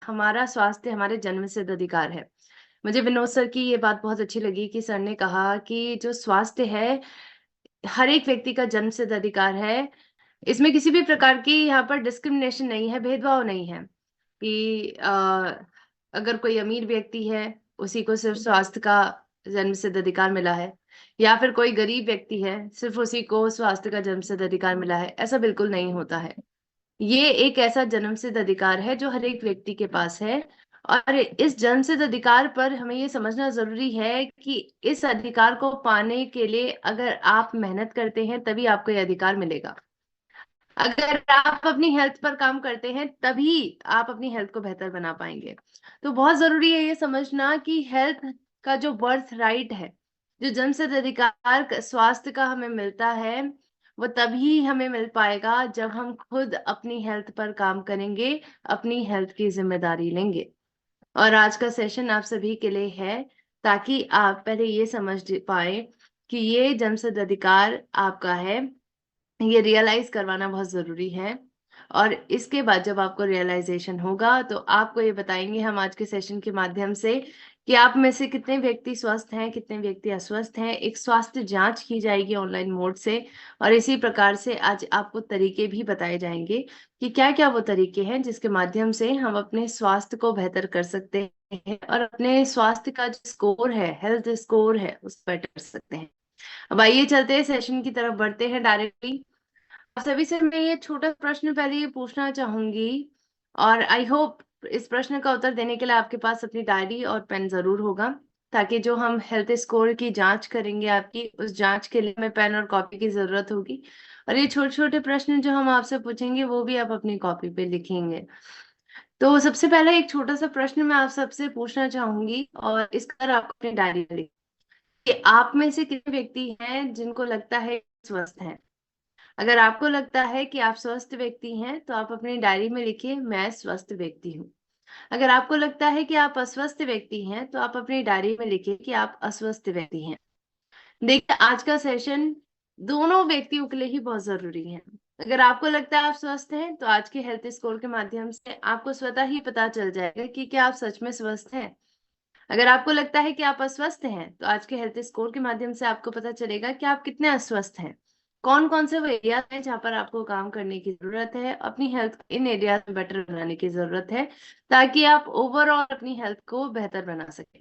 हमारा स्वास्थ्य हमारे जन्मसिद्ध अधिकार है। मुझे विनोद सर की ये बात बहुत अच्छी लगी कि सर ने कहा कि जो स्वास्थ्य है, हर एक व्यक्ति का जन्मसिद्ध अधिकार है। इसमें किसी भी प्रकार की यहाँ पर डिस्क्रिमिनेशन नहीं है, भेदभाव नहीं है कि अगर कोई अमीर व्यक्ति है, उसी को सिर्फ स्वास्थ्य का जन्मसिद्ध अधिकार मिला है, या फिर कोई गरीब व्यक्ति है, सिर्फ उसी को स्वास्थ्य का जन्मसिद्ध अधिकार मिला है। ऐसा बिल्कुल नहीं होता है। ये एक ऐसा जन्मसिद्ध अधिकार है जो हर एक व्यक्ति के पास है। और इस जन्मसिद्ध अधिकार पर हमें ये समझना जरूरी है कि इस अधिकार को पाने के लिए अगर आप मेहनत करते हैं तभी आपको ये अधिकार मिलेगा। अगर आप अपनी हेल्थ पर काम करते हैं तभी आप अपनी हेल्थ को बेहतर बना पाएंगे। तो बहुत जरूरी है ये समझना कि हेल्थ का जो बर्थ राइट है, जो जन्मसिद्ध अधिकार स्वास्थ्य का हमें मिलता है, वो तभी हमें मिल पाएगा जब हम खुद अपनी हेल्थ पर काम करेंगे, अपनी हेल्थ की जिम्मेदारी लेंगे। और आज का सेशन आप सभी के लिए है ताकि आप पहले ये समझ पाए कि ये जन्मसिद्ध अधिकार आपका है। ये रियलाइज करवाना बहुत जरूरी है। और इसके बाद जब आपको रियलाइजेशन होगा तो आपको ये बताएंगे हम आज के सेशन के माध्यम से कि आप में से कितने व्यक्ति स्वस्थ हैं, कितने व्यक्ति अस्वस्थ हैं। एक स्वास्थ्य जांच की जाएगी ऑनलाइन मोड से। और इसी प्रकार से आज आपको तरीके भी बताए जाएंगे कि क्या क्या वो तरीके हैं जिसके माध्यम से हम अपने स्वास्थ्य को बेहतर कर सकते हैं और अपने स्वास्थ्य का जो स्कोर है, हेल्थ स्कोर है, उस पर कर सकते हैं। अब आइए चलते हैं, सेशन की तरफ बढ़ते हैं डायरेक्टली। आप सभी से मैं ये छोटा प्रश्न पहले ये पूछना चाहूंगी, और आई होप इस प्रश्न का उत्तर देने के लिए आपके पास अपनी डायरी और पेन जरूर होगा, ताकि जो हम हेल्थ स्कोर की जांच करेंगे आपकी, उस जांच के लिए हमें पेन और कॉपी की जरूरत होगी। और ये छोटे छोटे प्रश्न जो हम आपसे पूछेंगे वो भी आप अपनी कॉपी पे लिखेंगे। तो सबसे पहले एक छोटा सा प्रश्न मैं आप सबसे पूछना चाहूंगी, और इसका आप अपनी डायरी में लिखें कि आप में से कितने व्यक्ति हैं जिनको लगता है स्वस्थ हैं। अगर आपको लगता है कि आप स्वस्थ व्यक्ति हैं तो आप अपनी डायरी में लिखिए, मैं स्वस्थ व्यक्ति हूँ। अगर आपको लगता है कि आप अस्वस्थ व्यक्ति हैं तो आप अपनी डायरी में लिखिए कि आप अस्वस्थ व्यक्ति हैं। देखिए, आज का सेशन दोनों व्यक्तियों के लिए ही बहुत जरूरी है। अगर आपको लगता है आप स्वस्थ हैं तो आज के हेल्थ स्कोर के माध्यम से आपको स्वतः ही पता चल जाएगा कि क्या आप सच में स्वस्थ हैं। अगर आपको लगता है कि आप अस्वस्थ हैं तो आज के हेल्थ स्कोर के माध्यम से आपको पता चलेगा कि आप कितने अस्वस्थ हैं। कौन कौन से वो एरिया हैं जहाँ पर आपको काम करने की जरूरत है, अपनी हेल्थ इन एरिया में बेटर बनाने की जरूरत है, ताकि आप ओवरऑल अपनी हेल्थ को बेहतर बना सके।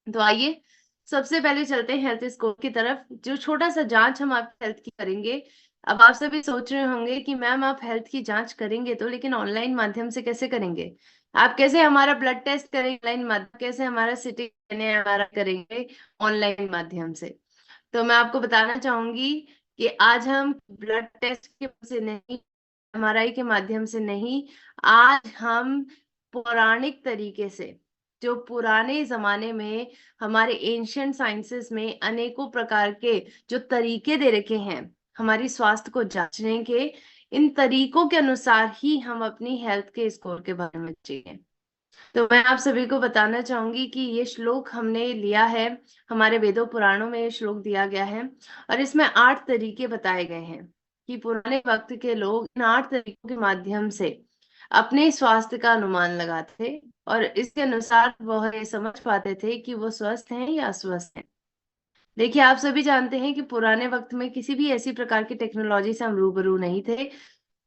तो आइए सबसे पहले चलते हैं हेल्थ स्कोर की तरफ। जो छोटा सा जांच हम आपकी हेल्थ की करेंगे। अब आप सभी सोच रहे होंगे कि मैम आप हेल्थ की जांच करेंगे तो, लेकिन ऑनलाइन माध्यम से कैसे करेंगे? आप कैसे हमारा ब्लड टेस्ट करेंगे ऑनलाइन माध्यम, कैसे हमारा सिटी हमारा करेंगे ऑनलाइन माध्यम से? तो मैं आपको बताना चाहूंगी कि आज हम ब्लड टेस्ट के से नहीं, एमआरआई के माध्यम से नहीं, आज हम पौराणिक तरीके से, जो पुराने जमाने में हमारे एंशियंट साइंसेस में अनेकों प्रकार के जो तरीके दे रखे हैं हमारी स्वास्थ्य को जांचने के, इन तरीकों के अनुसार ही हम अपनी हेल्थ के स्कोर के बारे में चाहिए। तो मैं आप सभी को बताना चाहूंगी कि ये श्लोक हमने लिया है, हमारे वेदों पुराणों में ये श्लोक दिया गया है। और इसमें 8 तरीके बताए गए हैं कि पुराने वक्त के लोग इन 8 तरीकों के माध्यम से अपने स्वास्थ्य का अनुमान लगाते थे, और इसके अनुसार वह ये समझ पाते थे कि वो स्वस्थ हैं या अस्वस्थ हैं। देखिए, आप सभी जानते हैं कि पुराने वक्त में किसी भी ऐसी प्रकार की टेक्नोलॉजी से हम रूबरू नहीं थे।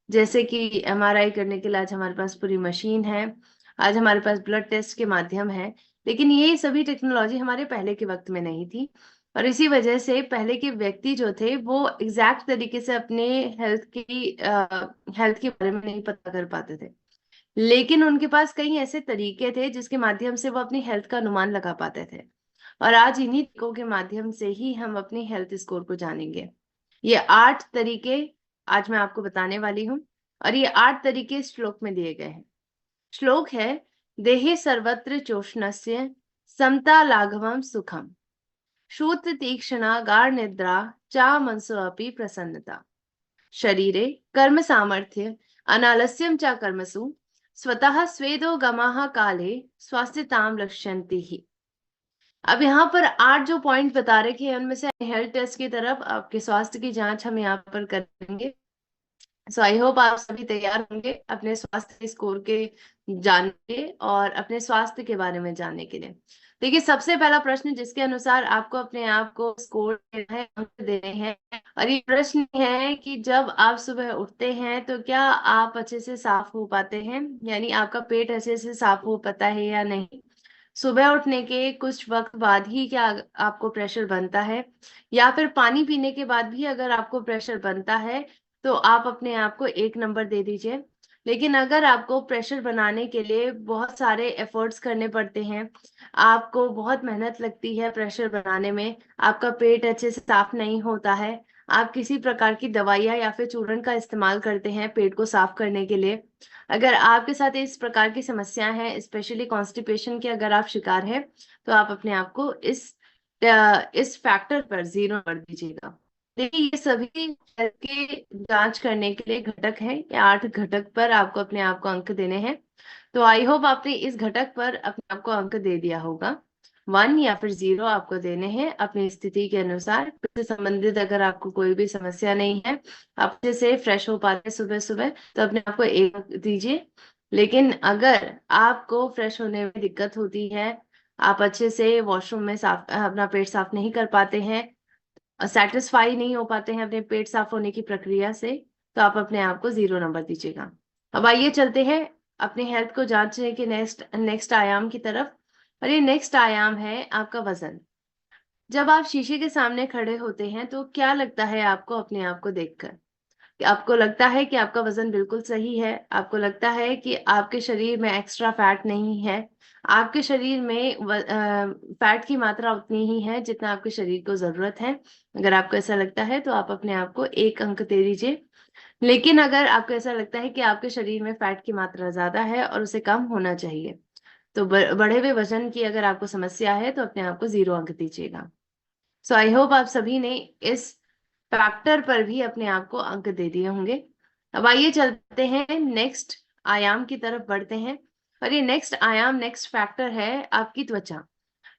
जैसे कि एमआरआई करने के लिए आज हमारे पास पूरी मशीन है, आज हमारे पास ब्लड टेस्ट के माध्यम है। लेकिन ये सभी टेक्नोलॉजी हमारे पहले के वक्त में नहीं थी, और इसी वजह से पहले के व्यक्ति जो थे वो एग्जैक्ट तरीके से अपने हेल्थ के बारे में नहीं पता कर पाते थे। लेकिन उनके पास कई ऐसे तरीके थे जिसके माध्यम से वो अपनी हेल्थ का अनुमान लगा पाते थे। और आज इन्हीं तरीकों के माध्यम से ही हम अपनी हेल्थ स्कोर को जानेंगे। ये 8 तरीके आज मैं आपको बताने वाली हूँ, और ये 8 तरीके श्लोक में दिए गए हैं। श्लोक है, देहे सर्वत्र चोष्णस्य समता लाघवम सुखम, श्रुत तीक्ष्णा गाढ़ निद्रा चा मनसो अपि प्रसन्नता, शरीरे कर्म सामर्थ्य अनालस्यम चा कर्मसु स्वतः स्वेदो गमाः काले स्वास्थ्यताम लक्ष्यन्ति ही। अब यहाँ पर 8 जो पॉइंट बता रखे हैं उनमें से हेल्थ टेस्ट की तरफ आपके स्वास्थ्य की जांच हम यहाँ पर करेंगे। सो आई होप आप सभी तैयार होंगे अपने स्वास्थ्य स्कोर के जानने और अपने स्वास्थ्य के बारे में जानने के लिए। देखिए, सबसे पहला प्रश्न जिसके अनुसार आपको अपने आप को स्कोर देना है, अंक देने हैं, और ये प्रश्न है कि जब आप सुबह उठते हैं तो क्या आप अच्छे से साफ हो पाते हैं, यानी आपका पेट अच्छे से साफ हो पाता है या नहीं। सुबह उठने के कुछ वक्त बाद ही क्या आपको प्रेशर बनता है, या फिर पानी पीने के बाद भी अगर आपको प्रेशर बनता है तो आप अपने आप को 1 नंबर दे दीजिए। लेकिन अगर आपको प्रेशर बनाने के लिए बहुत सारे एफर्ट्स करने पड़ते हैं, आपको बहुत मेहनत लगती है प्रेशर बनाने में, आपका पेट अच्छे से साफ नहीं होता है, आप किसी प्रकार की दवाइयाँ या फिर चूर्ण का इस्तेमाल करते हैं पेट को साफ करने के लिए, अगर आपके साथ इस प्रकार की समस्या है, स्पेशली कॉन्स्टिपेशन के अगर आप शिकार हैं, तो आप अपने आप को इस फैक्टर पर 0 कर दीजिएगा। देखिए, ये सभी हेल्थ के जांच करने के लिए घटक हैं। ये 8 घटक पर आपको अपने आप को अंक देने हैं। तो आई होप आपने इस घटक पर अपने आप को अंक दे दिया होगा। 1 या फिर 0 आपको देने हैं अपनी स्थिति के अनुसार। इससे संबंधित अगर आपको कोई भी समस्या नहीं है, आप अच्छे से फ्रेश हो पाते हैं सुबह सुबह, तो अपने आप को 1 अंक दीजिए। लेकिन अगर आपको फ्रेश होने में दिक्कत होती है, आप अच्छे से वॉशरूम में साफ अपना पेट साफ नहीं कर पाते हैं, सेटिस्फाई नहीं हो पाते हैं अपने पेट साफ होने की प्रक्रिया से, तो आप अपने आप को 0 नंबर दीजिएगा। अब आइए चलते हैं अपने हेल्थ को जांचने के नेक्स्ट नेक्स्ट आयाम की तरफ। और ये नेक्स्ट आयाम है आपका वजन। जब आप शीशे के सामने खड़े होते हैं तो क्या लगता है आपको अपने आप को देखकर? आपको लगता है कि आपका वजन बिल्कुल सही है, आपको लगता है कि आपके शरीर में एक्स्ट्रा फैट नहीं है, आपके शरीर में फैट की मात्रा उतनी ही है जितना आपके शरीर को जरूरत है। अगर आपको ऐसा लगता है तो आप अपने आप को 1 अंक दे दीजिए। लेकिन अगर आपको ऐसा लगता है कि आपके शरीर में फैट की मात्रा ज्यादा है और उसे कम होना चाहिए, तो बढ़े हुए वजन की अगर आपको समस्या है तो अपने आप को 0 अंक दीजिएगा। सो आई होप आप सभी ने इस फैक्टर पर भी अपने आप को अंक दे दिए होंगे। अब आइए चलते हैं नेक्स्ट आयाम की तरफ बढ़ते हैं। और ये नेक्स्ट आयाम, नेक्स्ट फैक्टर है आपकी त्वचा।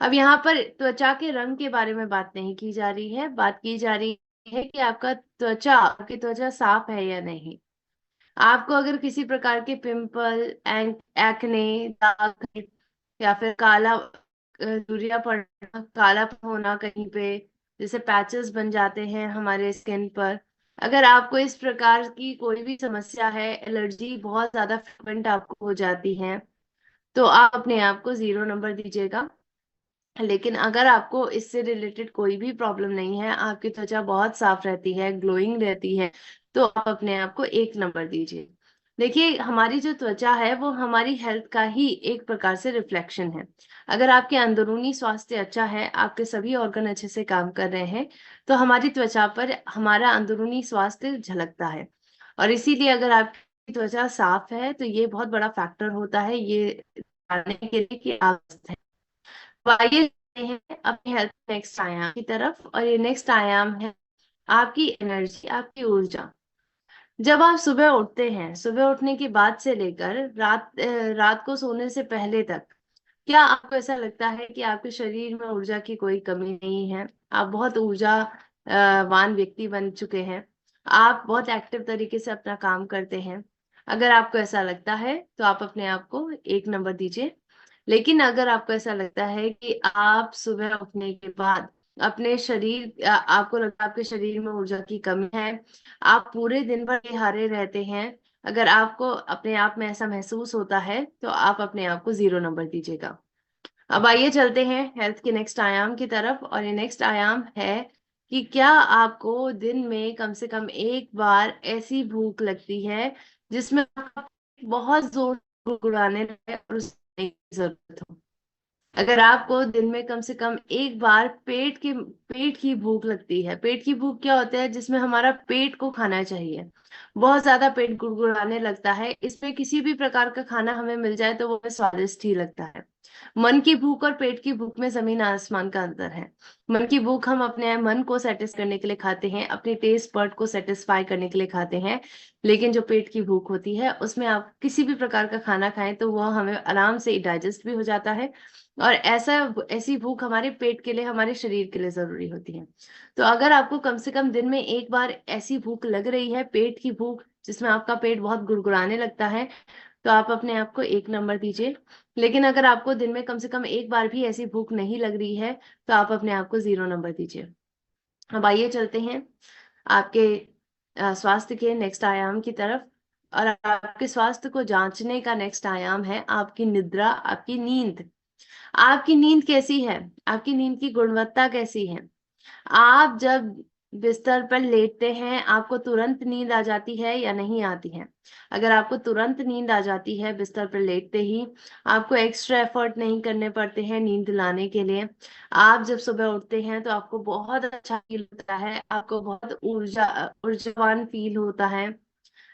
अब यहाँ पर त्वचा के रंग के बारे में बात नहीं की जा रही है, बात की जा रही है कि आपकी त्वचा साफ है या नहीं। आपको अगर किसी प्रकार के पिंपल, एक्ने, दाग, या फिर काला झुर्रियां पड़ना, काला होना कहीं पे, जैसे पैचेस बन जाते हैं हमारे स्किन पर, अगर आपको इस प्रकार की कोई भी समस्या है, एलर्जी बहुत ज्यादा फ्रिक्वेंट आपको हो जाती है, तो आप अपने आप को 0 नंबर दीजिएगा। लेकिन अगर आपको इससे रिलेटेड कोई भी प्रॉब्लम नहीं है, आपकी त्वचा बहुत साफ रहती है, ग्लोइंग रहती है, तो आप अपने आप को 1 नंबर दीजिए। देखिए, हमारी जो त्वचा है वो हमारी हेल्थ का ही एक प्रकार से रिफ्लेक्शन है। अगर आपके अंदरूनी स्वास्थ्य अच्छा है, आपके सभी ऑर्गन अच्छे से काम कर रहे हैं, तो हमारी त्वचा पर हमारा अंदरूनी स्वास्थ्य झलकता है। और इसीलिए अगर आपकी त्वचा साफ है तो ये बहुत बड़ा फैक्टर होता है ये जानने के लिए कि आप स्वस्थ हैं। तो आइए चलते हैं अपने हेल्थ नेक्स्ट आयाम की तरफ। और ये नेक्स्ट आयाम है आपकी एनर्जी, आपकी ऊर्जा। जब आप सुबह उठते हैं, सुबह उठने के बाद से लेकर रात को सोने से पहले तक, क्या आपको ऐसा लगता है कि आपके शरीर में ऊर्जा की कोई कमी नहीं है? आप बहुत ऊर्जा वान व्यक्ति बन चुके हैं, आप बहुत एक्टिव तरीके से अपना काम करते हैं। अगर आपको ऐसा लगता है तो आप अपने आप को 1 नंबर दीजिए। लेकिन अगर आपको ऐसा लगता है कि आप सुबह उठने के बाद अपने आपको लगता है आपके शरीर में ऊर्जा की कमी है, आप पूरे दिन भर बेहारे रहते हैं, अगर आपको अपने आप में ऐसा महसूस होता है, तो आप अपने आप को 0 नंबर दीजिएगा। अब आइए चलते हैं हेल्थ के नेक्स्ट आयाम की तरफ। और ये नेक्स्ट आयाम है कि क्या आपको दिन में कम से कम एक बार ऐसी भूख लगती है जिसमें आप बहुत जोर से गुड़गुड़ाने लगे और उसकी जरूरत हो। अगर आपको दिन में कम से कम एक बार पेट की भूख लगती है, पेट की भूख क्या होता है, जिसमें हमारा पेट को खाना चाहिए, बहुत ज्यादा पेट गुड़गुड़ाने लगता है, इसमें किसी भी प्रकार का खाना हमें मिल जाए तो वो हमें स्वादिष्ट ही लगता है। मन की भूख और पेट की भूख में जमीन आसमान का अंतर है। मन की भूख हम अपने मन को सेटिस्फाई करने के लिए खाते हैं, अपने टेस्ट बर्ड को सेटिस्फाई करने के लिए खाते हैं। लेकिन जो पेट की भूख होती है उसमें आप किसी भी प्रकार का खाना खाएं तो वह हमें आराम से डाइजेस्ट भी हो जाता है। और ऐसी भूख हमारे पेट के लिए, हमारे शरीर के लिए जरूरी होती है। तो अगर आपको कम से कम दिन में एक बार ऐसी भूख लग रही है, पेट की भूख, जिसमें आपका पेट बहुत गुड़गुड़ाने लगता है, तो आप अपने आप को 1 नंबर दीजिए। लेकिन अगर आपको दिन में कम से कम एक बार भी ऐसी भूख नहीं लग रही है तो आप अपने आप को 0 नंबर दीजिए। अब आइए चलते हैं आपके स्वास्थ्य के नेक्स्ट आयाम की तरफ। और आपके स्वास्थ्य को जांचने का नेक्स्ट आयाम है आपकी निद्रा, आपकी नींद। आपकी नींद कैसी है? आपकी नींद की गुणवत्ता कैसी है? आप जब बिस्तर पर लेटते हैं, आपको तुरंत नींद आ जाती है या नहीं आती है? अगर आपको तुरंत नींद आ जाती है बिस्तर पर लेटते ही, आपको एक्स्ट्रा एफर्ट नहीं करने पड़ते हैं नींद लाने के लिए, आप जब सुबह उठते हैं तो आपको बहुत अच्छा फील होता है, आपको बहुत ऊर्जावान फील होता है।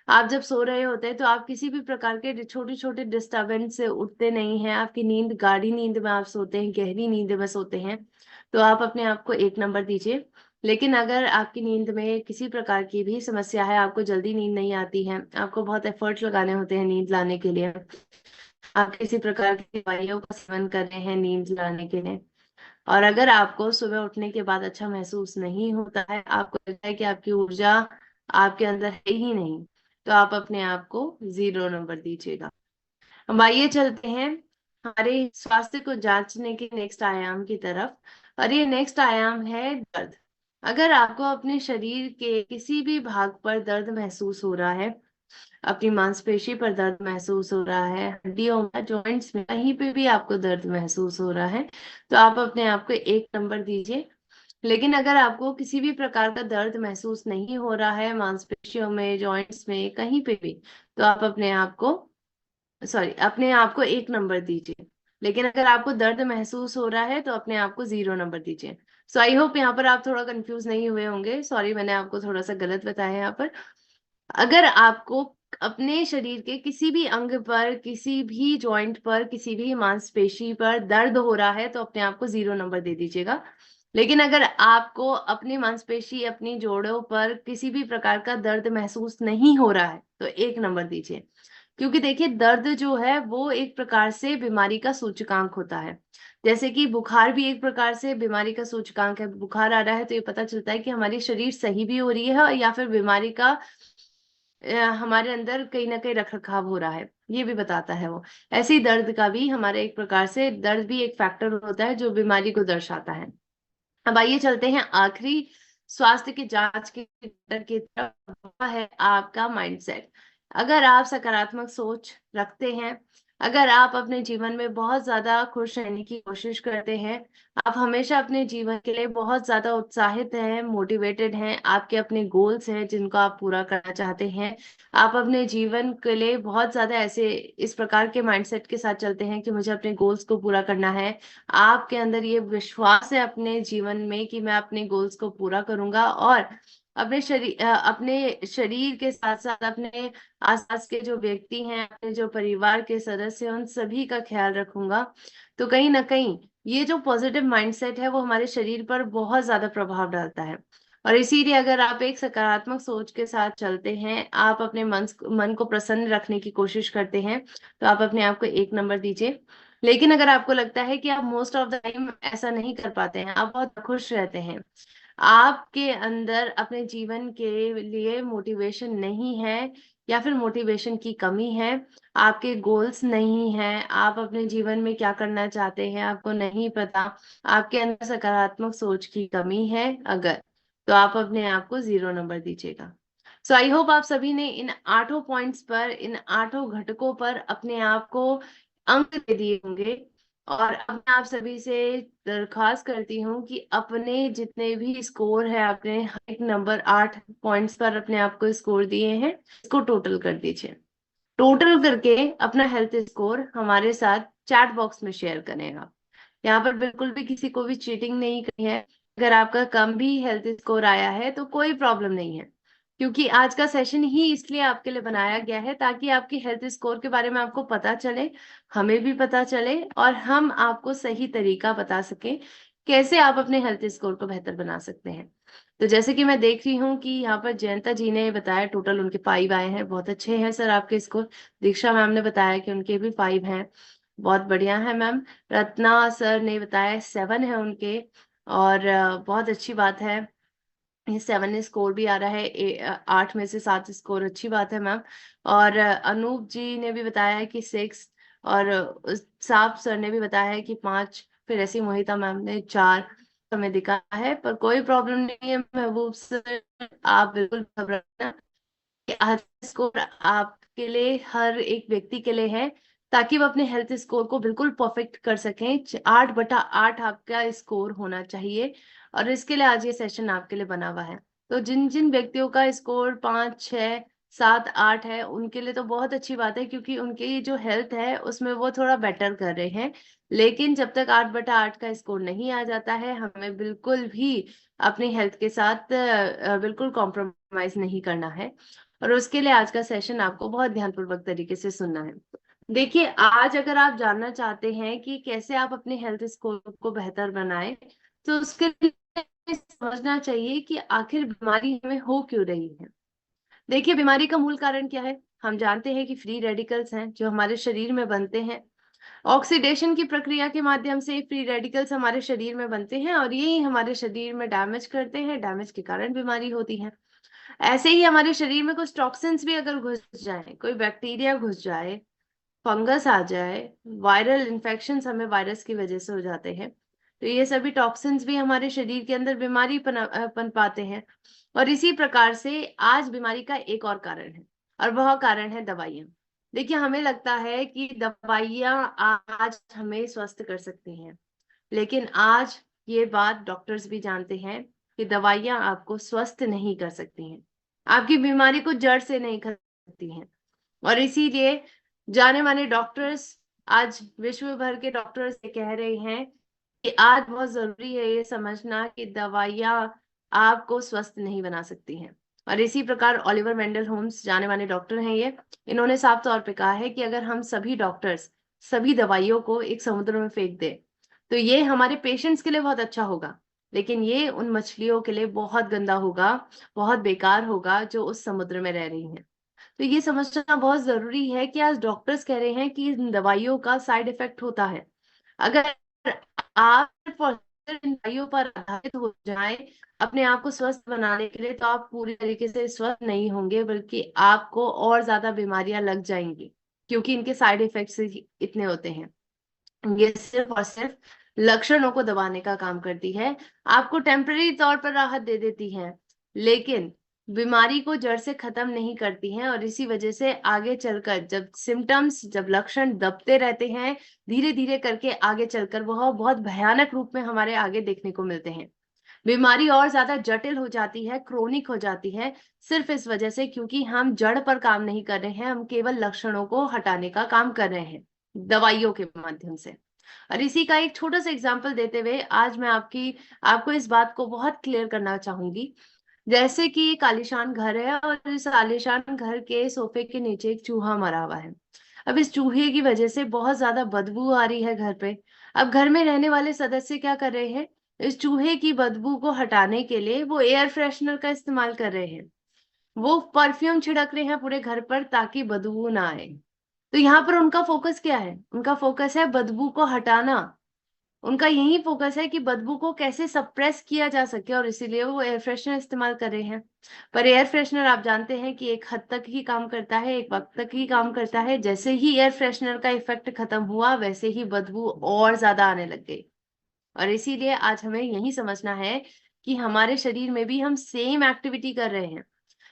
आप जब सो रहे होते हैं तो आप किसी भी प्रकार के छोटे-छोटे डिस्टर्बेंस से उठते नहीं हैं, आपकी नींद गाढ़ी नींद में आप सोते हैं, गहरी नींद में सोते हैं, तो आप अपने आप को 1 नंबर दीजिए। लेकिन अगर आपकी नींद में किसी प्रकार की भी समस्या है, आपको जल्दी नींद नहीं आती है, आपको बहुत एफर्ट लगाने होते हैं नींद लाने के लिए, आप किसी प्रकार की दवाइयों का सेवन कर रहे हैं नींद लाने के लिए, और अगर आपको सुबह उठने के बाद अच्छा महसूस नहीं होता है, आपको लगता है कि आपकी ऊर्जा आपके अंदर है ही नहीं, तो आप अपने आप को 0 नंबर दीजिएगा। अब आइए चलते हैं हमारे स्वास्थ्य को जांचने के नेक्स्ट आयाम की तरफ। और ये नेक्स्ट आयाम है दर्द। अगर आपको अपने शरीर के किसी भी भाग पर दर्द महसूस हो रहा है, अपनी मांसपेशी पर दर्द महसूस हो रहा है, हड्डियों में, जॉइंट्स में, कहीं पे भी आपको दर्द महसूस हो रहा है, तो आप अपने आप को 1 नंबर दीजिए। लेकिन अगर आपको किसी भी प्रकार का दर्द महसूस नहीं हो रहा है मांसपेशियों में, जॉइंट्स में, कहीं पे भी, तो आप अपने आप को 1 नंबर दीजिए। लेकिन अगर आपको दर्द महसूस हो रहा है तो अपने आप को 0 नंबर दीजिए। सो आई होप यहाँ पर आप थोड़ा कंफ्यूज नहीं हुए होंगे। सॉरी, मैंने आपको थोड़ा सा गलत बताया यहाँ पर। अगर आपको अपने शरीर के किसी भी अंग पर, किसी भी जॉइंट पर, किसी भी मांसपेशी पर दर्द हो रहा है तो अपने आप को 0 नंबर दे दीजिएगा। लेकिन अगर आपको अपनी मांसपेशी, अपनी जोड़ों पर किसी भी प्रकार का दर्द महसूस नहीं हो रहा है तो 1 नंबर दीजिए। क्योंकि देखिए, दर्द जो है वो एक प्रकार से बीमारी का सूचकांक होता है। जैसे कि बुखार भी एक प्रकार से बीमारी का सूचकांक है। बुखार आ रहा है तो ये पता चलता है कि हमारी शरीर सही भी हो रही है या फिर बीमारी का हमारे अंदर कहीं न कहीं रख-रखाव हो रहा है, ये भी बताता है वो। ऐसे ही दर्द का भी हमारे एक प्रकार से, दर्द भी एक फैक्टर होता है जो बीमारी को दर्शाता है। अब आइए चलते हैं आखिरी स्वास्थ्य की जांच की तरफ, वो है आपका माइंडसेट। अगर आप सकारात्मक सोच रखते हैं, अगर आप अपने जीवन में बहुत ज्यादा खुश रहने की कोशिश करते हैं, आप हमेशा अपने जीवन के लिए बहुत ज्यादा उत्साहित हैं, मोटिवेटेड हैं, आपके अपने गोल्स हैं जिनको आप पूरा करना चाहते हैं, आप अपने जीवन के लिए बहुत ज्यादा ऐसे इस प्रकार के माइंडसेट के साथ चलते हैं कि मुझे अपने गोल्स को पूरा करना है, आपके अंदर ये विश्वास है अपने जीवन में कि मैं अपने गोल्स को पूरा करूंगा और अपने शरीर के साथ साथ अपने आसपास के जो व्यक्ति हैं, अपने जो परिवार के सदस्य हैं, उन सभी का ख्याल रखूंगा। तो कहीं ना कहीं ये जो पॉजिटिव माइंडसेट है वो हमारे शरीर पर बहुत ज्यादा प्रभाव डालता है। और इसीलिए अगर आप एक सकारात्मक सोच के साथ चलते हैं, आप अपने मन को प्रसन्न रखने की कोशिश करते हैं, तो आप अपने आप को 1 नंबर दीजिए। लेकिन अगर आपको लगता है कि आप मोस्ट ऑफ द टाइम ऐसा नहीं कर पाते हैं, आप बहुत खुश रहते हैं, आपके अंदर अपने जीवन के लिए मोटिवेशन नहीं है या फिर मोटिवेशन की कमी है, आपके गोल्स नहीं हैं, आप अपने जीवन में क्या करना चाहते हैं आपको नहीं पता, आपके अंदर सकारात्मक सोच की कमी है अगर, तो आप अपने आप को 0 नंबर दीजिएगा। सो आई होप आप सभी ने इन 8 पॉइंट्स पर, इन 8 घटकों पर अपने आप को अंक दे दिए होंगे। और अब मैं आप सभी से दरख्वास्त करती हूँ कि अपने जितने भी स्कोर है, आपने एक नंबर 8 पॉइंट्स पर अपने आप को स्कोर दिए हैं, इसको टोटल कर दीजिए। टोटल करके अपना हेल्थ स्कोर हमारे साथ चैट बॉक्स में शेयर करेगा। यहाँ पर बिल्कुल भी किसी को भी चीटिंग नहीं करनी है। अगर आपका कम भी हेल्थ स्कोर आया है तो कोई प्रॉब्लम नहीं है, क्योंकि आज का सेशन ही इसलिए आपके लिए बनाया गया है ताकि आपकी हेल्थ स्कोर के बारे में आपको पता चले, हमें भी पता चले और हम आपको सही तरीका बता सकें कैसे आप अपने हेल्थ स्कोर को बेहतर बना सकते हैं। तो जैसे कि मैं देख रही हूँ कि यहाँ पर जयंता जी ने बताया टोटल उनके 5 आए हैं, बहुत अच्छे हैं सर आपके स्कोर। दीक्षा मैम ने बताया कि उनके भी 5 हैं, बहुत बढ़िया है मैम। रत्ना सर ने बताया 7 है उनके, और बहुत अच्छी बात है। ये 7 स्कोर भी आ रहा है, 8 में से 7 स्कोर, अच्छी बात है मैम। और अनूप जी ने भी बताया है कि 6, और साफ सर ने भी बताया है कि 5, फिर ऐसी मोहिता मैम ने 4 हमें दिखा है। पर कोई प्रॉब्लम नहीं है महबूब सर, आप बिल्कुल घबराना। आज स्कोर आपके लिए, हर एक व्यक्ति के लिए है, ताकि वो अपने हेल्थ स्कोर को बिल्कुल परफेक्ट कर सकें। 8/8 आपका स्कोर होना चाहिए, और इसके लिए आज ये सेशन आपके लिए बना हुआ है। तो जिन जिन व्यक्तियों का स्कोर 5, 6, 7, 8 है, उनके लिए तो बहुत अच्छी बात है, क्योंकि उनकी जो हेल्थ है उसमें वो थोड़ा बेटर कर रहे हैं। लेकिन जब तक 8/8 का स्कोर नहीं आ जाता है, हमें बिल्कुल भी अपनी हेल्थ के साथ बिल्कुल कॉम्प्रोमाइज नहीं करना है। और उसके लिए आज का सेशन आपको बहुत ध्यानपूर्वक तरीके से सुनना है। देखिए, आज अगर आप जानना चाहते हैं कि कैसे आप अपने हेल्थ स्कोर को बेहतर बनाएं, तो उसके लिए समझना चाहिए कि आखिर बीमारी हमें हो क्यों रही है। देखिए, बीमारी का मूल कारण क्या है? हम जानते हैं कि फ्री रेडिकल्स हैं जो हमारे शरीर में बनते हैं। ऑक्सीडेशन की प्रक्रिया के माध्यम से फ्री रेडिकल्स हमारे शरीर में बनते हैं, और यही हमारे शरीर में डैमेज करते हैं। डैमेज के कारण बीमारी होती है। ऐसे ही हमारे शरीर में कुछ टॉक्सिन्स भी अगर घुस जाए, कोई बैक्टीरिया घुस जाए, फंगस आ जाए, वायरल इन्फेक्शंस हमें वायरस की वजह से हो जाते हैं, तो ये सभी टॉक्सिन्स भी हमारे शरीर के अंदर बीमारी पनपाते हैं। और इसी प्रकार से आज बीमारी का एक और कारण है, और वह कारण है दवाइयाँ। देखिए, हमें लगता है कि दवाइयाँ आज हमें स्वस्थ कर सकती हैं, लेकिन आज ये बात डॉक्टर्स भी जानते हैं कि दवाइयाँ आपको स्वस्थ नहीं कर सकती हैं, आपकी बीमारी को जड़ से नहीं खत्म करती हैं। और इसीलिए जाने माने डॉक्टर्स, आज विश्व भर के डॉक्टर्स ये कह रहे हैं कि आज बहुत जरूरी है ये समझना कि दवाइयाँ आपको स्वस्थ नहीं बना सकती हैं। और इसी प्रकार ओलिवर वेंडल होम्स, जाने माने डॉक्टर हैं ये, इन्होंने साफ तौर पे कहा है कि अगर हम सभी डॉक्टर्स सभी दवाइयों को एक समुद्र में फेंक दे, तो ये हमारे पेशेंट्स के लिए बहुत अच्छा होगा, लेकिन ये उन मछलियों के लिए बहुत गंदा होगा, बहुत बेकार होगा, जो उस समुद्र में रह रही हैं। तो ये समझना बहुत जरूरी है कि आज डॉक्टर्स कह रहे हैं कि इन दवाइयों का साइड इफेक्ट होता है। अगर आप सिर्फ और सिर्फ इन दवाइयों पर आधारित हो जाएं अपने आप को स्वस्थ बनाने के लिए, तो आप पूरी तरीके से स्वस्थ नहीं होंगे, बल्कि आपको और ज्यादा बीमारियां लग जाएंगी, क्योंकि इनके साइड इफेक्ट्स इतने होते हैं। ये सिर्फ और सिर्फ लक्षणों को दबाने का काम करती है, आपको टेम्पररी तौर पर राहत दे देती है, लेकिन बीमारी को जड़ से खत्म नहीं करती हैं। और इसी वजह से आगे चलकर जब सिम्टम्स, जब लक्षण दबते रहते हैं, धीरे धीरे करके आगे चलकर वह बहुत भयानक रूप में हमारे आगे देखने को मिलते हैं। बीमारी और ज्यादा जटिल हो जाती है, क्रोनिक हो जाती है, सिर्फ इस वजह से क्योंकि हम जड़ पर काम नहीं कर रहे हैं, हम केवल लक्षणों को हटाने का काम कर रहे हैं दवाइयों के माध्यम से। और इसी का एक छोटा सा एग्जांपल देते हुए आज मैं आपको इस बात को बहुत क्लियर करना चाहूंगी। जैसे कि एक आलीशान घर है, और इस आलीशान घर के सोफे के नीचे एक चूहा मरा हुआ है। अब इस चूहे की वजह से बहुत ज्यादा बदबू आ रही है घर पे। अब घर में रहने वाले सदस्य क्या कर रहे हैं? इस चूहे की बदबू को हटाने के लिए वो एयर फ्रेशनर का इस्तेमाल कर रहे हैं, वो परफ्यूम छिड़क रहे हैं पूरे घर पर ताकि बदबू ना आए। तो यहाँ पर उनका फोकस क्या है? उनका फोकस है बदबू को हटाना। उनका यही फोकस है कि बदबू को कैसे सप्रेस किया जा सके, और इसीलिए वो एयर फ्रेशनर इस्तेमाल कर रहे हैं। पर एयर फ्रेशनर आप जानते हैं कि एक हद तक ही काम करता है, एक वक्त तक ही काम करता है। जैसे ही एयर फ्रेशनर का इफेक्ट खत्म हुआ, वैसे ही बदबू और ज्यादा आने लग गई। और इसीलिए आज हमें यही समझना है कि हमारे शरीर में भी हम सेम एक्टिविटी कर रहे हैं।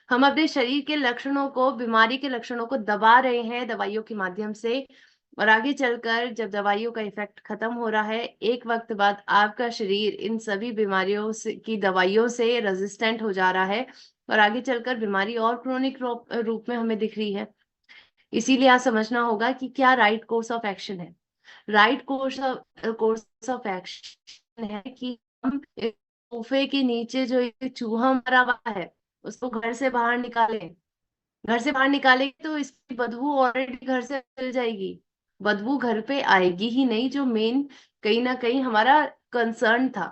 हम अपने शरीर के लक्षणों को, बीमारी के लक्षणों को दबा रहे हैं दवाइयों के माध्यम से। और आगे चलकर जब दवाइयों का इफेक्ट खत्म हो रहा है, एक वक्त बाद आपका शरीर इन सभी बीमारियों से की दवाइयों से रेजिस्टेंट हो जा रहा है, और आगे चलकर बीमारी और क्रोनिक रूप में हमें दिख रही है। इसीलिए आज समझना होगा कि क्या राइट कोर्स ऑफ एक्शन है। राइट कोर्स ऑफ एक्शन है कि हम इस सोफे के नीचे जो एक चूहा मरा हुआ है, उसको घर से बाहर निकालें। घर से बाहर निकालेंगे तो इसकी बदबू ऑलरेडी घर से मिल जाएगी। बदबू घर पे आएगी ही नहीं, जो मेन कहीं ना कहीं हमारा कंसर्न था,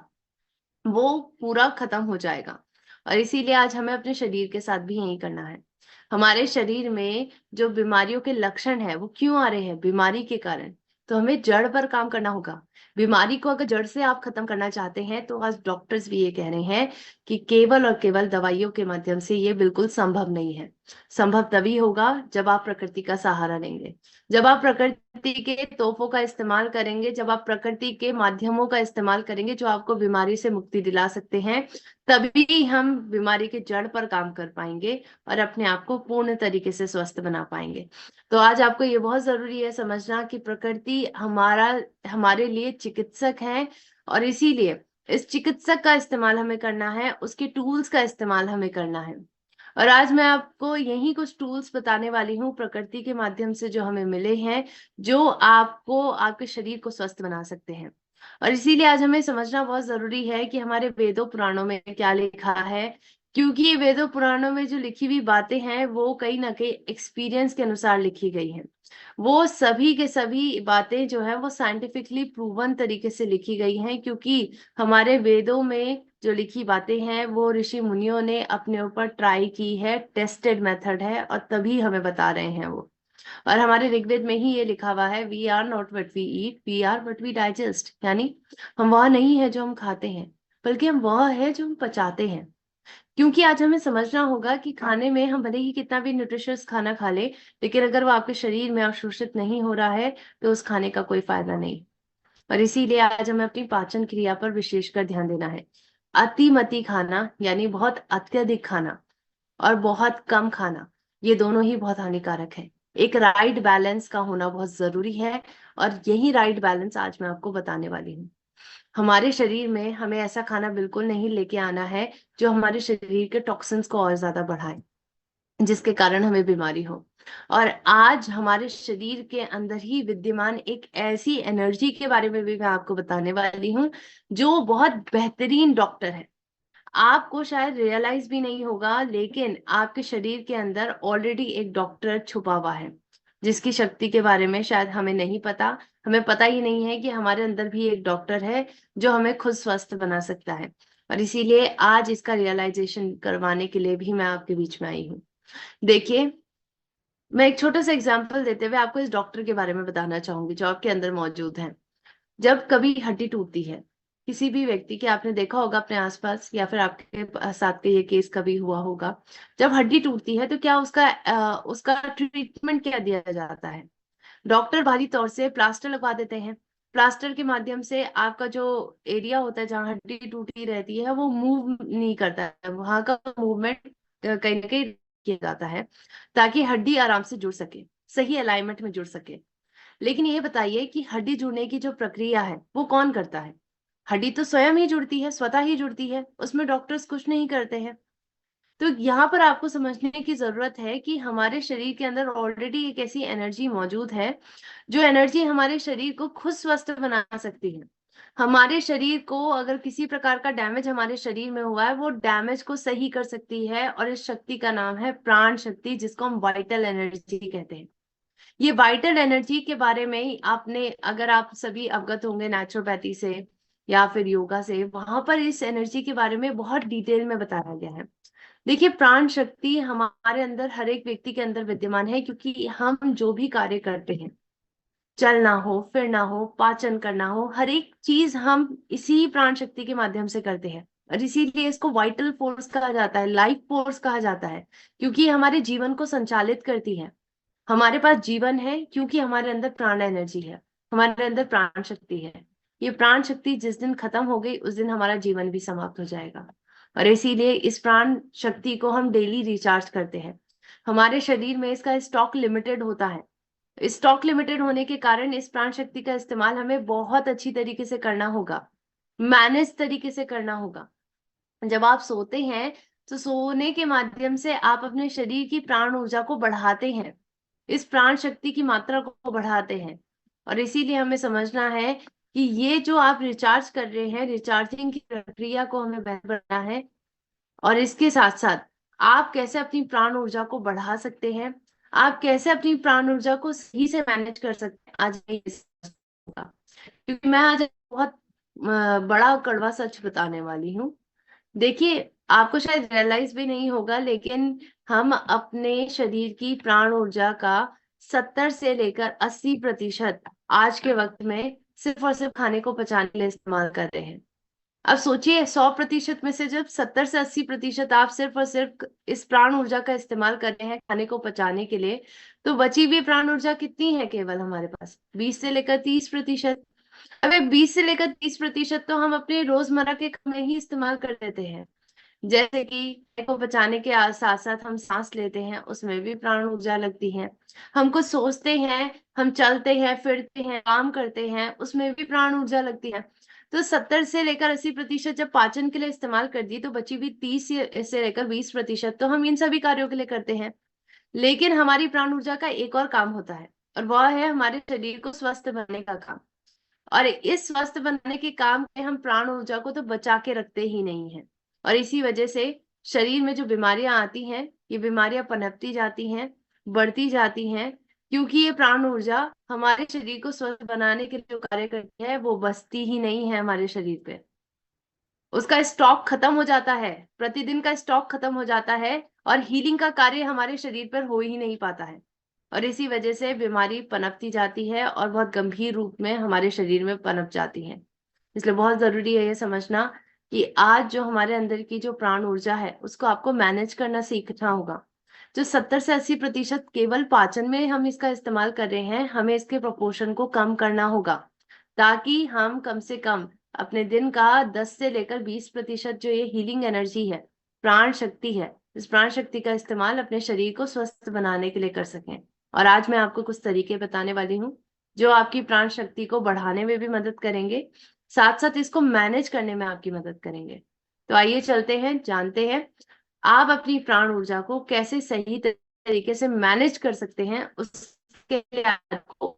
वो पूरा खत्म हो जाएगा। और इसीलिए आज हमें अपने शरीर के साथ भी यही करना है। हमारे शरीर में जो बीमारियों के लक्षण है वो क्यों आ रहे हैं? बीमारी के कारण। तो हमें जड़ पर काम करना होगा। बीमारी को अगर जड़ से आप खत्म करना चाहते हैं तो आज डॉक्टर्स भी ये कह रहे हैं कि केवल और केवल दवाइयों के माध्यम से ये बिल्कुल संभव नहीं है। संभव तभी होगा जब आप प्रकृति का सहारा लेंगे, जब आप प्रकृति के तोहफों का इस्तेमाल करेंगे, जब आप प्रकृति के माध्यमों का इस्तेमाल करेंगे जो आपको बीमारी से मुक्ति दिला सकते हैं, तभी हम बीमारी के जड़ पर काम कर पाएंगे और अपने आप को पूर्ण तरीके से स्वस्थ बना पाएंगे। तो आज आपको ये बहुत जरूरी है समझना कि प्रकृति हमारे लिए चिकित्सक है, और इसीलिए इस चिकित्सक का इस्तेमाल हमें करना है, उसके टूल्स का इस्तेमाल हमें करना है। और आज मैं आपको यही कुछ टूल्स बताने वाली हूँ प्रकृति के माध्यम से जो हमें मिले हैं, जो आपको आपके शरीर को स्वस्थ बना सकते हैं। और इसीलिए आज हमें समझना बहुत जरूरी है कि हमारे वेदों पुराणों में क्या लिखा है, क्योंकि ये वेदों पुराणों में जो लिखी हुई बातें हैं वो कहीं ना कहीं एक्सपीरियंस के अनुसार लिखी गई हैं। वो सभी के सभी बातें जो है वो साइंटिफिकली प्रूवन तरीके से लिखी गई हैं, क्योंकि हमारे वेदों में जो लिखी बातें हैं वो ऋषि मुनियों ने अपने ऊपर ट्राई की है, टेस्टेड मेथड है, और तभी हमें बता रहे हैं वो। और हमारे ऋग्वेद में ही ये लिखा हुआ है, we are not what we eat, we are what we digest. यानी हम वह नहीं है जो हम खाते हैं, बल्कि हम वह है जो हम पचाते हैं। क्योंकि आज हमें समझना होगा कि खाने में हम भले ही कितना भी न्यूट्रिशियस खाना खा ले, लेकिन अगर वो आपके शरीर में अवशोषित नहीं हो रहा है तो उस खाने का कोई फायदा नहीं। और इसीलिए आज हमें अपनी पाचन क्रिया पर विशेषकर ध्यान देना है। अतिमति खाना यानी बहुत अत्यधिक खाना और बहुत कम खाना, ये दोनों ही बहुत हानिकारक है। एक राइट बैलेंस का होना बहुत जरूरी है, और यही राइट बैलेंस आज मैं आपको बताने वाली हूँ। हमारे शरीर में हमें ऐसा खाना बिल्कुल नहीं लेके आना है जो हमारे शरीर के टॉक्सिन्स को और ज्यादा बढ़ाए, जिसके कारण हमें बीमारी हो। और आज हमारे शरीर के अंदर ही विद्यमान एक ऐसी एनर्जी के बारे में भी मैं आपको बताने वाली हूँ जो बहुत बेहतरीन डॉक्टर है। आपको शायद रियलाइज भी नहीं होगा, लेकिन आपके शरीर के अंदर ऑलरेडी एक डॉक्टर छुपा हुआ है, जिसकी शक्ति के बारे में शायद हमें नहीं पता। हमें पता ही नहीं है कि हमारे अंदर भी एक डॉक्टर है जो हमें खुद स्वस्थ बना सकता है। और इसीलिए आज इसका रियलाइजेशन करवाने के लिए भी मैं आपके बीच में आई हूँ। देखिए, मैं एक छोटा सा एग्जाम्पल देते हुए आपको इस डॉक्टर के बारे में बताना चाहूंगी जो आपके अंदर मौजूद है। जब कभी हड्डी टूटती है किसी भी व्यक्ति की, आपने देखा होगा अपने आसपास या फिर आपके साथ ये केस कभी हुआ होगा, जब हड्डी टूटती है तो क्या उसका ट्रीटमेंट क्या दिया जाता है? डॉक्टर बाहरी तौर से प्लास्टर लगवा देते हैं। प्लास्टर के माध्यम से आपका जो एरिया होता है जहाँ हड्डी टूटी रहती है वो मूव नहीं करता है, वहां का मूवमेंट कहीं ना कहीं किया जाता है, ताकि हड्डी आराम से जुड़ सके, सही अलाइनमेंट में जुड़ सके। लेकिन ये बताइए कि हड्डी जुड़ने की जो प्रक्रिया है वो कौन करता है? हड्डी तो स्वयं ही जुड़ती है, स्वतः ही जुड़ती है, उसमें डॉक्टर्स कुछ नहीं करते हैं। तो यहाँ पर आपको समझने की जरूरत है कि हमारे शरीर के अंदर ऑलरेडी एक ऐसी एनर्जी मौजूद है जो एनर्जी हमारे शरीर को खुद स्वस्थ बना सकती है। हमारे शरीर को अगर किसी प्रकार का डैमेज हमारे शरीर में हुआ है, वो डैमेज को सही कर सकती है, और इस शक्ति का नाम है प्राण शक्ति, जिसको हम वाइटल एनर्जी कहते हैं। ये वाइटल एनर्जी के बारे में ही आपने, अगर आप सभी अवगत होंगे नेचुरोपैथी से या फिर योगा से, वहां पर इस एनर्जी के बारे में बहुत डिटेल में बताया गया है। देखिए, प्राण शक्ति हमारे अंदर, हर एक व्यक्ति के अंदर विद्यमान है, क्योंकि हम जो भी कार्य करते हैं, चलना हो, फिरना हो, पाचन करना हो, हर एक चीज हम इसी प्राण शक्ति के माध्यम से करते हैं। और इसीलिए इसको वाइटल फोर्स कहा जाता है, लाइफ फोर्स कहा जाता है, क्योंकि ये हमारे जीवन को संचालित करती है। हमारे पास जीवन है क्योंकि हमारे अंदर प्राण एनर्जी है, हमारे अंदर प्राण शक्ति है। ये प्राण शक्ति जिस दिन खत्म हो गई उस दिन हमारा जीवन भी समाप्त हो जाएगा। और इसीलिए इस प्राण शक्ति को हम डेली रिचार्ज करते हैं। हमारे शरीर में इसका स्टॉक लिमिटेड होता है। स्टॉक लिमिटेड होने के कारण इस प्राण शक्ति का इस्तेमाल हमें बहुत अच्छी तरीके से करना होगा, मैनेज तरीके से करना होगा। जब आप सोते हैं तो सोने के माध्यम से आप अपने शरीर की प्राण ऊर्जा को बढ़ाते हैं, इस प्राण शक्ति की मात्रा को बढ़ाते हैं। और इसीलिए हमें समझना है कि ये जो आप रिचार्ज कर रहे हैं, रिचार्जिंग की प्रक्रिया को हमें बेहतर बनाना है। और इसके साथ साथ आप कैसे अपनी प्राण ऊर्जा को बढ़ा सकते हैं, आप कैसे अपनी प्राण ऊर्जा को सही से मैनेज कर सकते हैं, आज मैं ये होगा। क्योंकि मैं आज बहुत बड़ा कड़वा सच बताने वाली हूँ। देखिए, आपको शायद रियलाइज भी नहीं होगा, लेकिन हम अपने शरीर की प्राण ऊर्जा का 70 से लेकर 80% आज के वक्त में सिर्फ और सिर्फ खाने को पचाने के लिए इस्तेमाल कर रहे हैं। अब सोचिए 100% में से जब 70 से 80% आप सिर्फ और सिर्फ इस प्राण ऊर्जा का इस्तेमाल कर रहे हैं खाने को पचाने के लिए, तो बची हुई प्राण ऊर्जा कितनी है केवल हमारे पास? 20 से लेकर 30%। अब 20 से लेकर 30% तो हम अपने रोजमर्रा के काम में ही इस्तेमाल कर लेते हैं। जैसे कि खाने को बचाने के साथ साथ हम सांस लेते हैं, उसमें भी प्राण ऊर्जा लगती है। हम कुछ सोचते हैं, हम चलते हैं, फिरते हैं, काम करते हैं, उसमें भी प्राण ऊर्जा लगती है। तो 70 से लेकर 80% जब पाचन के लिए इस्तेमाल कर दी, तो बची हुई 30 से लेकर 20% तो हम इन सभी कार्यों के लिए करते हैं। लेकिन हमारी प्राण ऊर्जा का एक और काम होता है, और वह है हमारे शरीर को स्वस्थ बनाने का काम। और इस स्वस्थ बनाने के काम में हम प्राण ऊर्जा को तो बचा के रखते ही नहीं है। और इसी वजह से शरीर में जो बीमारियां आती हैं, ये बीमारियां पनपती जाती हैं, बढ़ती जाती हैं, क्योंकि ये प्राण ऊर्जा हमारे शरीर को स्वस्थ बनाने के लिए जो कार्य करती है वो बचती ही नहीं है हमारे शरीर पे। उसका स्टॉक खत्म हो जाता है, प्रतिदिन का स्टॉक खत्म हो जाता है, और हीलिंग का कार्य हमारे शरीर पर हो ही नहीं पाता है। और इसी वजह से बीमारी पनपती जाती है और बहुत गंभीर रूप में हमारे शरीर में पनप जाती है। इसलिए बहुत जरूरी है ये समझना कि आज जो हमारे अंदर की जो प्राण ऊर्जा है उसको आपको मैनेज करना सीखना होगा। जो 70 से 80% केवल पाचन में हम इसका इस्तेमाल कर रहे हैं, हमें इसके प्रोपोर्शन को कम करना होगा, ताकि हम कम से कम अपने दिन का 10 से लेकर 20% जो ये हीलिंग एनर्जी है, प्राण शक्ति है, इस प्राण शक्ति का इस्तेमाल अपने शरीर को स्वस्थ बनाने के लिए कर सकें। और आज मैं आपको कुछ तरीके बताने वाली हूँ जो आपकी प्राण शक्ति को बढ़ाने में भी मदद करेंगे, साथ साथ इसको मैनेज करने में आपकी मदद करेंगे। तो आइए चलते हैं, जानते हैं आप अपनी प्राण ऊर्जा को कैसे सही तरीके से मैनेज कर सकते हैं। उसके लिए आपको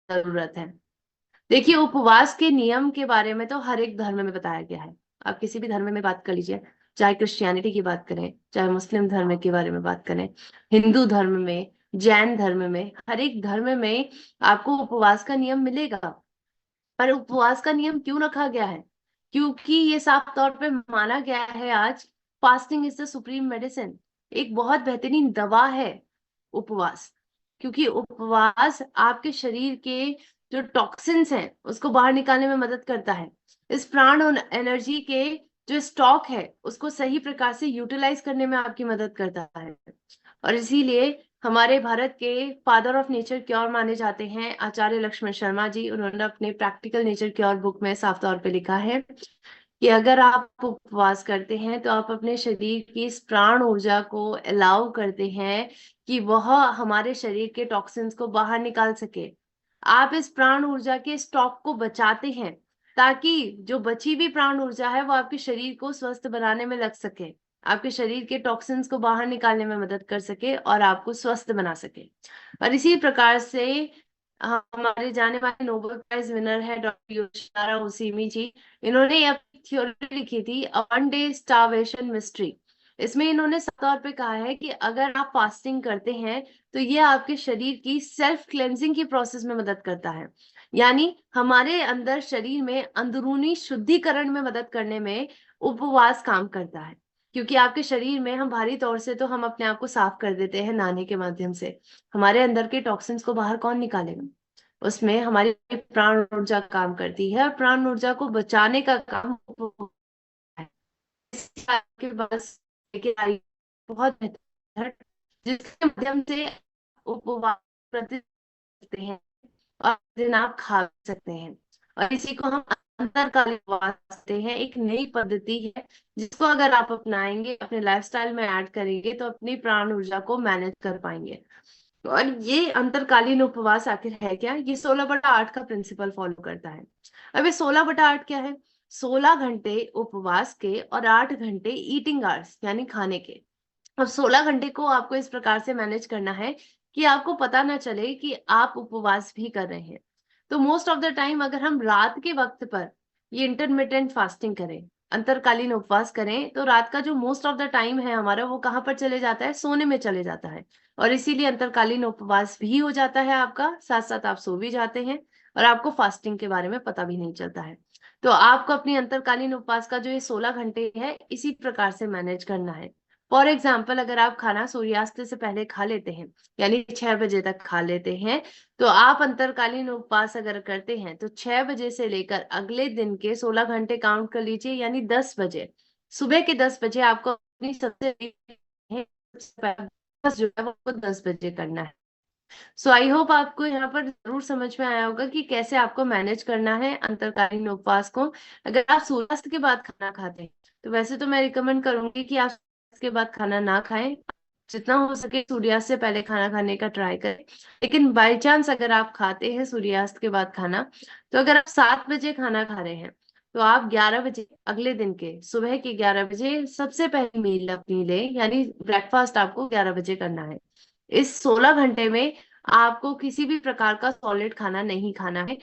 जरूरत है। देखिए, उपवास के नियम के बारे में तो हर एक धर्म में बताया गया है। आप किसी भी धर्म में बात कर लीजिए, चाहे क्रिश्चियनिटी की बात करें, चाहे मुस्लिम धर्म के बारे में बात करें, हिंदू धर्म में, जैन धर्म में, हर एक धर्म में आपको उपवास का नियम मिलेगा। पर उपवास का नियम क्यों रखा गया है? क्योंकि ये साफ तौर पे माना गया है आज, fasting is the supreme medicine. एक बहुत बेहतरीन दवा है उपवास। क्योंकि उपवास आपके शरीर के जो टॉक्सिन्स हैं उसको बाहर निकालने में मदद करता है। इस प्राण और एनर्जी के जो स्टॉक है उसको सही प्रकार से यूटिलाइज करने में आपकी मदद करता है। और इसीलिए हमारे भारत के फादर ऑफ नेचर क्योर माने जाते हैं आचार्य लक्ष्मण शर्मा जी। उन्होंने अपने प्रैक्टिकल नेचर क्योर बुक में साफ तौर पे लिखा है कि अगर आप उपवास करते हैं तो आप अपने शरीर की इस प्राण ऊर्जा को अलाउ करते हैं कि वह हमारे शरीर के टॉक्सिन्स को बाहर निकाल सके। आप इस प्राण ऊर्जा के स्टॉक को बचाते हैं, ताकि जो बची हुई प्राण ऊर्जा है वो आपके शरीर को स्वस्थ बनाने में लग सके, आपके शरीर के टॉक्सिन्स को बाहर निकालने में मदद कर सके और आपको स्वस्थ बना सके। और इसी प्रकार से हमारे जाने माने नोबेल प्राइज विनर है डॉक्टर योशितारा ओसीमी जी। इन्होंने ये अपनी थ्योरी लिखी थी, वन डे स्टारवेशन मिस्ट्री। इसमें इन्होंने साफ तौर पे कहा है कि अगर आप फास्टिंग करते हैं तो ये आपके शरीर की सेल्फ क्लेंजिंग की प्रोसेस में मदद करता है। यानी हमारे अंदर शरीर में अंदरूनी शुद्धिकरण में मदद करने में उपवास काम करता है। क्योंकि आपके शरीर में हम बाहरी तौर से तो हम अपने आप को साफ कर देते हैं नहाने के माध्यम से, हमारे अंदर के टॉक्सिन्स को बाहर कौन निकालेगा? उसमें हमारी प्राण ऊर्जा काम करती है, और प्राण ऊर्जा को बचाने का काम है। आपके पास लेके आई बहुत बेहतर, जिसके माध्यम से उपवास प्रति सकते हैं और दिन आप खा भी सकते हैं। और इसी को हम अंतरकालीन उपवास कहते हैं। एक नई पद्धति है जिसको अगर आप अपनाएंगे, अपने लाइफस्टाइल में ऐड करेंगे, तो अपनी प्राण ऊर्जा को मैनेज कर पाएंगे। और ये अंतरकालीन उपवास आखिर है क्या? ये 16/8 का प्रिंसिपल फॉलो करता है। अब ये 16/8 क्या है? 16 घंटे उपवास के और 8 घंटे ईटिंग आवर्स यानी खाने के। अब 16 घंटे को आपको इस प्रकार से मैनेज करना है कि आपको पता ना चले कि आप उपवास भी कर रहे हैं। तो मोस्ट ऑफ द टाइम अगर हम रात के वक्त पर ये इंटरमिटेंट फास्टिंग करें, अंतरकालीन उपवास करें, तो रात का जो मोस्ट ऑफ द टाइम है हमारा, वो कहाँ पर चले जाता है? सोने में चले जाता है। और इसीलिए अंतरकालीन उपवास भी हो जाता है आपका, साथ साथ आप सो भी जाते हैं और आपको फास्टिंग के बारे में पता भी नहीं चलता है। तो आपको अपनी अंतरकालीन उपवास का जो ये 16 घंटे है इसी प्रकार से मैनेज करना है। फॉर एग्जाम्पल अगर आप खाना सूर्यास्त से पहले खा लेते हैं, यानी 6 बजे तक खा लेते हैं, तो आप अंतरकालीन उपवास अगर करते हैं तो 6 बजे से लेकर अगले दिन के 16 घंटे काउंट कर लीजिए, यानी 10 बजे, सुबह के 10 बजे आपको अपनी सबसे बस जो है वो 10 बजे करना है। सो आई होप आपको यहाँ पर जरूर समझ में आया होगा कि कैसे आपको मैनेज करना है अंतरकालीन उपवास को। अगर आप सूर्यास्त के बाद खाना खाते हैं तो वैसे तो मैं रिकमेंड करूंगी कि आप सूर्यास्त के बाद खाना ना खाएं, जितना हो सके सूर्यास्त से पहले खाना खाने का ट्राई करें। लेकिन बाई चांस अगर आप खाते हैं सूर्यास्त के बाद खाना, तो अगर आप 7 बजे खाना खा रहे हैं तो आप 11 बजे, अगले दिन के सुबह के 11 बजे सबसे पहली मील अपनी ले, यानी ब्रेकफास्ट आपको 11 बजे करना है। इस 16 घंटे में आपको किसी भी प्रकार का सॉलिड खाना नहीं खाना है।